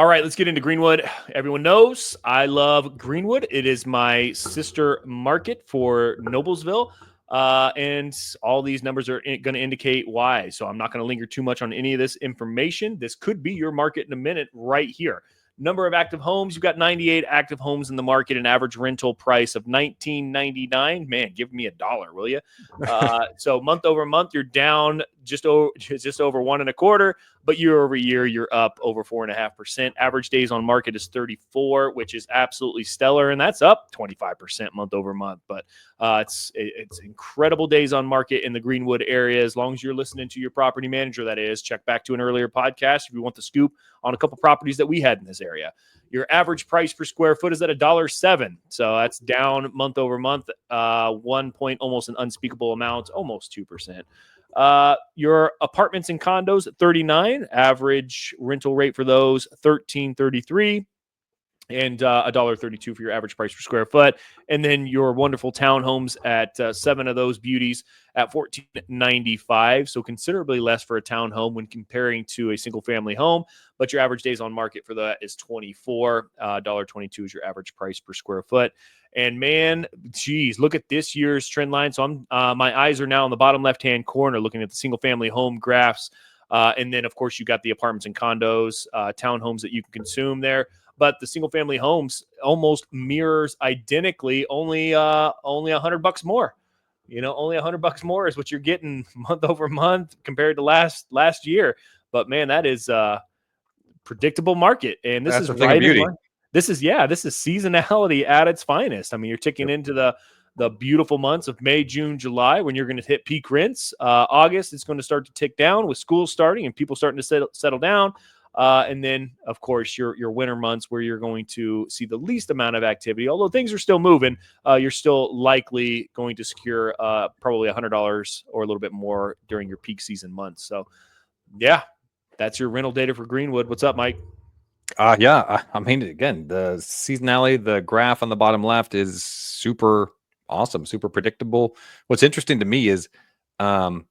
All right, let's get into Greenwood. Everyone knows I love Greenwood. It is my sister market for Noblesville. And all these numbers are going to indicate why. So I'm not going to linger too much on any of this information. This could be your market in a minute right here. Number of active homes, you've got 98 active homes in the market, an average rental price of $19.99. Man, give me $1, will you? So month over month, you're down just over 1.25%, but year over year, you're up over 4.5%. Average days on market is 34, which is absolutely stellar, and that's up 25% month over month. But it's incredible days on market in the Greenwood area. As long as you're listening to your property manager, that is, check back to an earlier podcast if you want the scoop on a couple properties that we had in this area. Your average price per square foot is at $1.07. So that's down month over month, 1 point, almost an unspeakable amount, almost 2%. Your apartments and condos at 39, average rental rate for those $13.33. And $1.32 for your average price per square foot. And then your wonderful townhomes at 7 of those beauties at $14.95. So considerably less for a townhome when comparing to a single family home. But your average days on market for that is 24. $1.22 is your average price per square foot. And man, geez, look at this year's trend line. So my eyes are now on the bottom left-hand corner looking at the single family home graphs. And then, of course, you got the apartments and condos, townhomes that you can consume there. But the single family homes almost mirrors identically, only $100 more. Only $100 more is what you're getting month over month compared to last year. But man, that is a predictable market, and this That's is a thing of beauty. This is seasonality at its finest. I mean, you're ticking into the beautiful months of May, June, July when you're going to hit peak rents. August, it's going to start to tick down with school starting and people starting to settle down. And then, of course, your winter months where you're going to see the least amount of activity. Although things are still moving, you're still likely going to secure probably $100 or a little bit more during your peak season months. So, yeah, that's your rental data for Greenwood. What's up, Mike? I mean, again, the seasonality, the graph on the bottom left is super awesome, super predictable. What's interesting to me is, and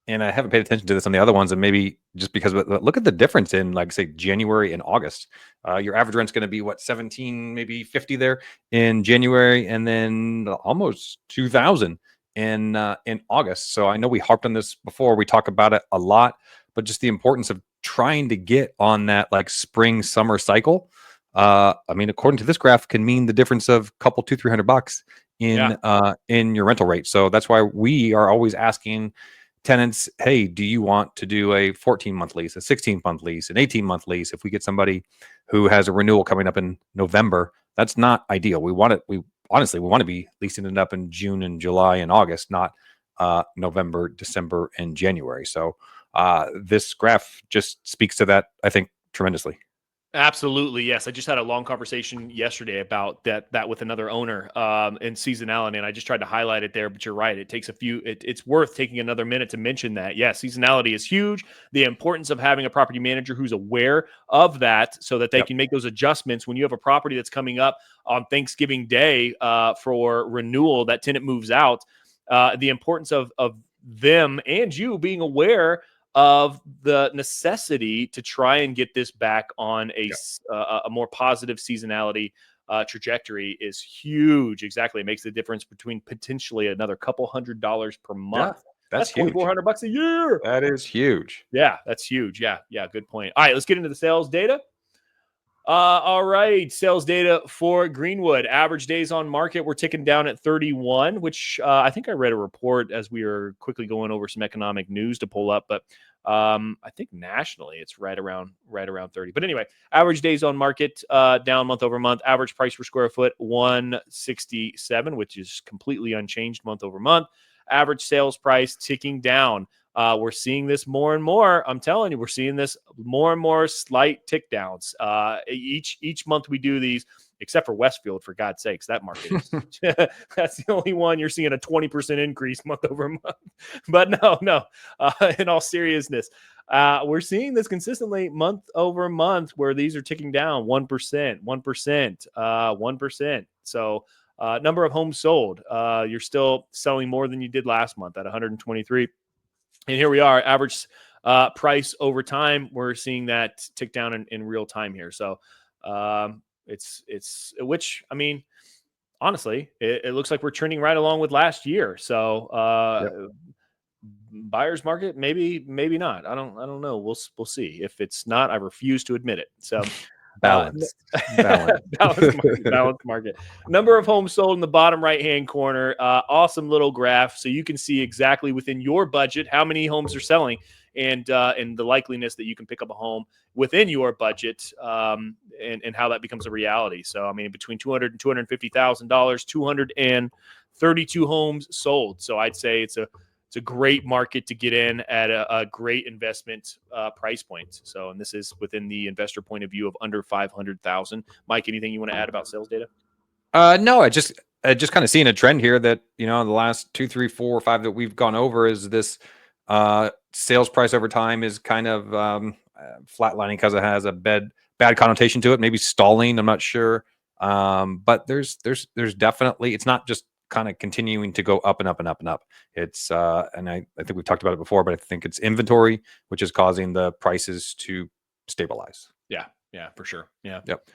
I haven't paid attention to this on the other ones, and maybe just because, but look at the difference in, like, say, January and August. Your average rent's going to be what, 17, maybe 50 there in January, and then almost 2,000 in August. So I know we harped on this before. We talk about it a lot, but just the importance of trying to get on that like spring summer cycle. I mean, according to this graph, can mean the difference of a couple, $200-$300 in your rental rate. So that's why we are always asking tenants, hey, do you want to do a 14-month lease, a 16-month lease, an 18-month lease? If we get somebody who has a renewal coming up in November, that's not ideal. We want to be leasing it up in June and July and August, not November, December, and January. So this graph just speaks to that, I think, tremendously. Absolutely. Yes. I just had a long conversation yesterday about that with another owner in seasonality. And I just tried to highlight it there, but you're right. It takes it's worth taking another minute to mention that. Yeah, seasonality is huge. The importance of having a property manager who's aware of that so that they can make those adjustments when you have a property that's coming up on Thanksgiving Day for renewal, that tenant moves out. The importance of them and you being aware of the necessity to try and get this back on a more positive seasonality trajectory is huge. Exactly. It makes the difference between potentially another couple $100 per month. Yeah, that's huge. $2,400 a year. That is huge. Yeah, that's huge. Yeah, good point. All right, let's get into the sales data. All right, sales data for Greenwood. Average days on market, we're ticking down at 31, which I think I read a report as we were quickly going over some economic news to pull up, but I think nationally it's right around 30. But anyway, average days on market down month over month. Average price per square foot $167, which is completely unchanged month over month. Average sales price ticking down. We're seeing this more and more. I'm telling you, we're seeing this more and more slight tick downs. Each month we do these, except for Westfield, for God's sakes, that market is that's the only one you're seeing a 20% increase month over month. But no. In all seriousness, we're seeing this consistently month over month where these are ticking down 1%, 1%. So number of homes sold, you're still selling more than you did last month at 123. And here we are, average price over time. We're seeing that tick down in real time here. So it's which, I mean, honestly, it looks like we're trending right along with last year. So buyer's market, maybe not. I don't know. We'll see. If it's not, I refuse to admit it. So Balance. balanced market. Number of homes sold in the bottom right hand corner. Awesome little graph, so you can see exactly within your budget how many homes are selling, and the likeliness that you can pick up a home within your budget, and how that becomes a reality. So I mean, between $200,000 and $250,000, 232 homes sold. So I'd say it's a great market to get in at a great investment price point. So, and this is within the investor point of view of under 500,000. Mike, anything you want to add about sales data? No, I just kind of seeing a trend here that, the last 2, 3, 4, 5 that we've gone over is this sales price over time is kind of flatlining because it has a bad connotation to it, maybe stalling. I'm not sure. But there's definitely, it's not just kind of continuing to go up and up and up and up. It's and I think we've talked about it before, but I think it's inventory which is causing the prices to stabilize. Yeah, for sure. Yeah. Yep.